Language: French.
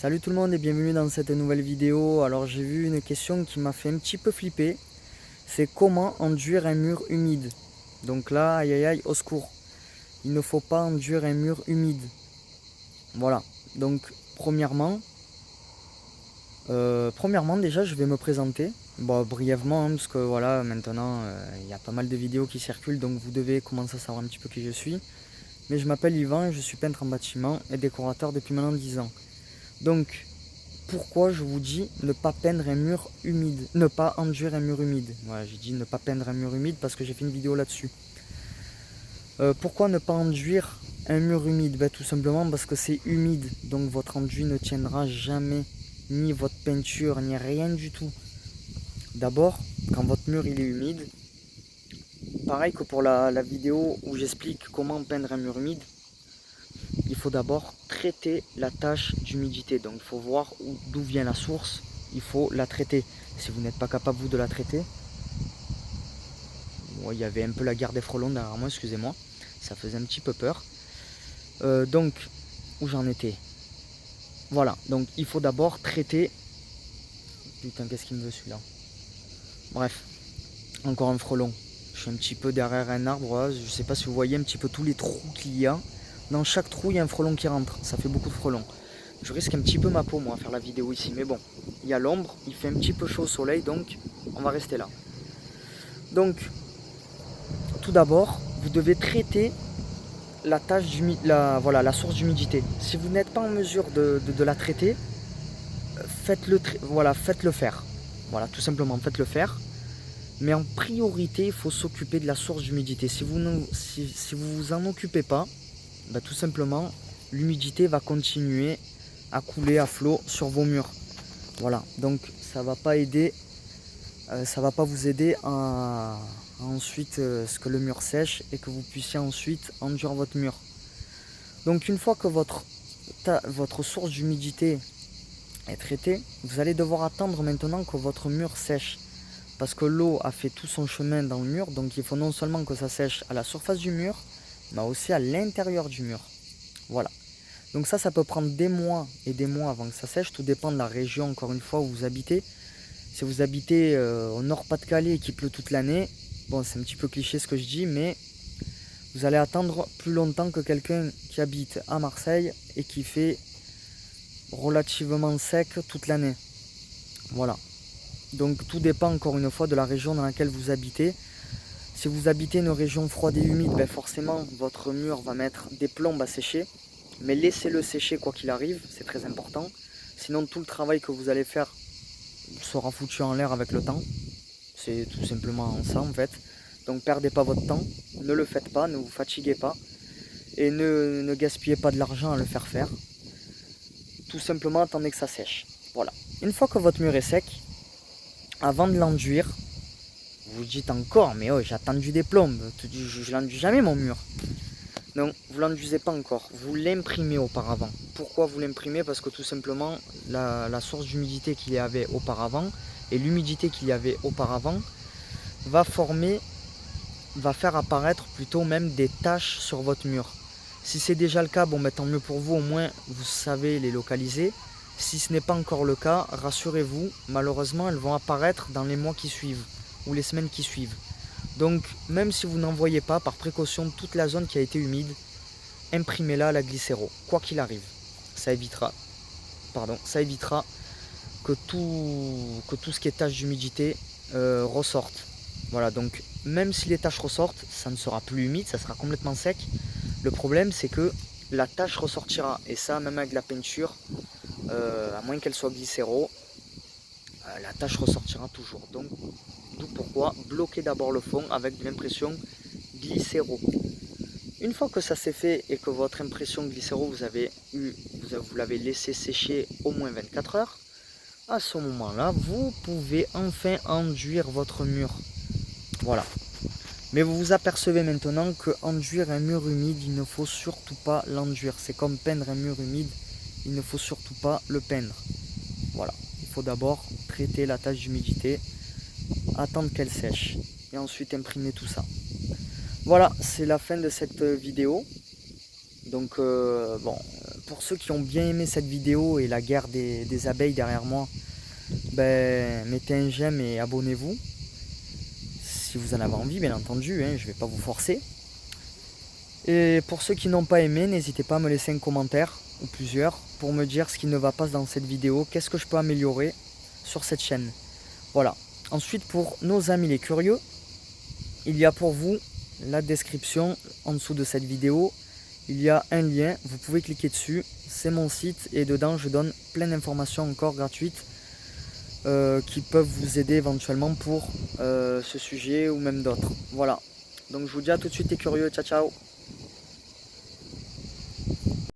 Salut tout le monde et bienvenue dans cette nouvelle vidéo. Alors j'ai vu une question qui m'a fait un petit peu flipper. C'est comment enduire un mur humide. Donc là, aïe aïe aïe, au secours. Il ne faut pas enduire un mur humide. Voilà. Donc premièrement déjà je vais me présenter. Bon, brièvement, parce que voilà, maintenant il y a pas mal de vidéos qui circulent, donc vous devez commencer à savoir un petit peu qui je suis. Mais je m'appelle Yvan et je suis peintre en bâtiment et décorateur depuis maintenant 10 ans. Donc pourquoi je vous dis ne pas peindre un mur humide, ne pas enduire un mur humide. Voilà, j'ai dit ne pas peindre un mur humide parce que j'ai fait une vidéo là-dessus. Pourquoi ne pas enduire un mur humide? Tout simplement parce que c'est humide, donc votre enduit ne tiendra jamais, ni votre peinture, ni rien du tout. D'abord, quand votre mur il est humide, pareil que pour la vidéo où j'explique comment peindre un mur humide, il faut d'abord traiter la tâche d'humidité. Donc il faut voir d'où vient la source, il faut la traiter. Si vous n'êtes pas capable vous de la traiter, il y avait un peu la guerre des frelons derrière moi, excusez-moi, ça faisait un petit peu peur. Donc, où j'en étais? Voilà, donc il faut d'abord traiter... Putain, qu'est-ce qu'il me veut celui-là? Bref, encore un frelon. Je suis un petit peu derrière un arbre, je sais pas si vous voyez un petit peu tous les trous qu'il y a. Dans chaque trou, il y a un frelon qui rentre, ça fait beaucoup de frelons. Je risque un petit peu ma peau, moi, à faire la vidéo ici, mais bon, il y a l'ombre, il fait un petit peu chaud au soleil, donc on va rester là. Donc, tout d'abord, vous devez traiter la tâche la source d'humidité. Si vous n'êtes pas en mesure de la traiter, faites-le faire. Voilà, tout simplement, faites-le faire. Mais en priorité, il faut s'occuper de la source d'humidité. Si vous vous en occupez pas, tout simplement, l'humidité va continuer à couler à flot sur vos murs. Voilà, donc ça va pas aider, ça va pas vous aider à ensuite ce que le mur sèche et que vous puissiez ensuite enduire votre mur. Donc une fois que votre source d'humidité est traitée, vous allez devoir attendre maintenant que votre mur sèche. Parce que l'eau a fait tout son chemin dans le mur, donc il faut non seulement que ça sèche à la surface du mur, mais aussi à l'intérieur du mur. Voilà. Donc ça peut prendre des mois et des mois avant que ça sèche, tout dépend de la région encore une fois où vous habitez. Si vous habitez au Nord-Pas-de-Calais et qu'il pleut toute l'année, bon c'est un petit peu cliché ce que je dis, mais vous allez attendre plus longtemps que quelqu'un qui habite à Marseille et qui fait relativement sec toute l'année. Voilà. Donc tout dépend encore une fois de la région dans laquelle vous habitez. Si vous habitez une région froide et humide, forcément votre mur va mettre des plombes à sécher. Mais laissez-le sécher quoi qu'il arrive, c'est très important. Sinon tout le travail que vous allez faire sera foutu en l'air avec le temps. C'est tout simplement ça en fait. Donc perdez pas votre temps, ne le faites pas, ne vous fatiguez pas. Et ne gaspillez pas de l'argent à le faire faire. Tout simplement attendez que ça sèche. Voilà. Une fois que votre mur est sec, avant de l'enduire, vous dites encore, mais oh, j'ai attendu des plombes, je l'enduis jamais mon mur. Non, vous ne l'enduisez pas encore, vous l'imprimez auparavant. Pourquoi vous l'imprimez? Parce que tout simplement, la source d'humidité qu'il y avait auparavant et l'humidité qu'il y avait auparavant va faire apparaître plutôt même des taches sur votre mur. Si c'est déjà le cas, bon, tant mieux pour vous, au moins vous savez les localiser. Si ce n'est pas encore le cas, rassurez-vous, malheureusement elles vont apparaître dans les mois qui suivent ou les semaines qui suivent. Donc même si vous n'en voyez pas, par précaution, toute la zone qui a été humide, imprimez-la à la glycéro, quoi qu'il arrive. Ça évitera que tout ce qui est taches d'humidité ressorte. Voilà, donc même si les taches ressortent, ça ne sera plus humide, ça sera complètement sec. Le problème c'est que la tache ressortira, et ça même avec la peinture, à moins qu'elle soit glycéro, la tache ressortira toujours. Donc d'où pourquoi bloquez d'abord le fond avec de l'impression glycéro. Une fois que ça c'est fait et que votre impression glycéro vous l'avez laissé sécher au moins 24 heures, à ce moment-là, vous pouvez enfin enduire votre mur. Voilà. Mais vous vous apercevez maintenant que enduire un mur humide, il ne faut surtout pas l'enduire. C'est comme peindre un mur humide, il ne faut surtout pas le peindre. Voilà. Il faut d'abord traiter la tache d'humidité, attendre qu'elle sèche et ensuite imprimer tout ça. Voilà, c'est la fin de cette vidéo. Donc bon, pour ceux qui ont bien aimé cette vidéo et la guerre des abeilles derrière moi, ben, mettez un j'aime et abonnez-vous. Si vous en avez envie, bien entendu, hein, je ne vais pas vous forcer. Et pour ceux qui n'ont pas aimé, n'hésitez pas à me laisser un commentaire ou plusieurs pour me dire ce qui ne va pas dans cette vidéo, qu'est-ce que je peux améliorer sur cette chaîne. Voilà. Ensuite, pour nos amis les curieux, il y a pour vous la description en dessous de cette vidéo. Il y a un lien, vous pouvez cliquer dessus, c'est mon site et dedans je donne plein d'informations encore gratuites qui peuvent vous aider éventuellement pour ce sujet ou même d'autres. Voilà. Donc je vous dis à tout de suite les curieux, ciao ciao.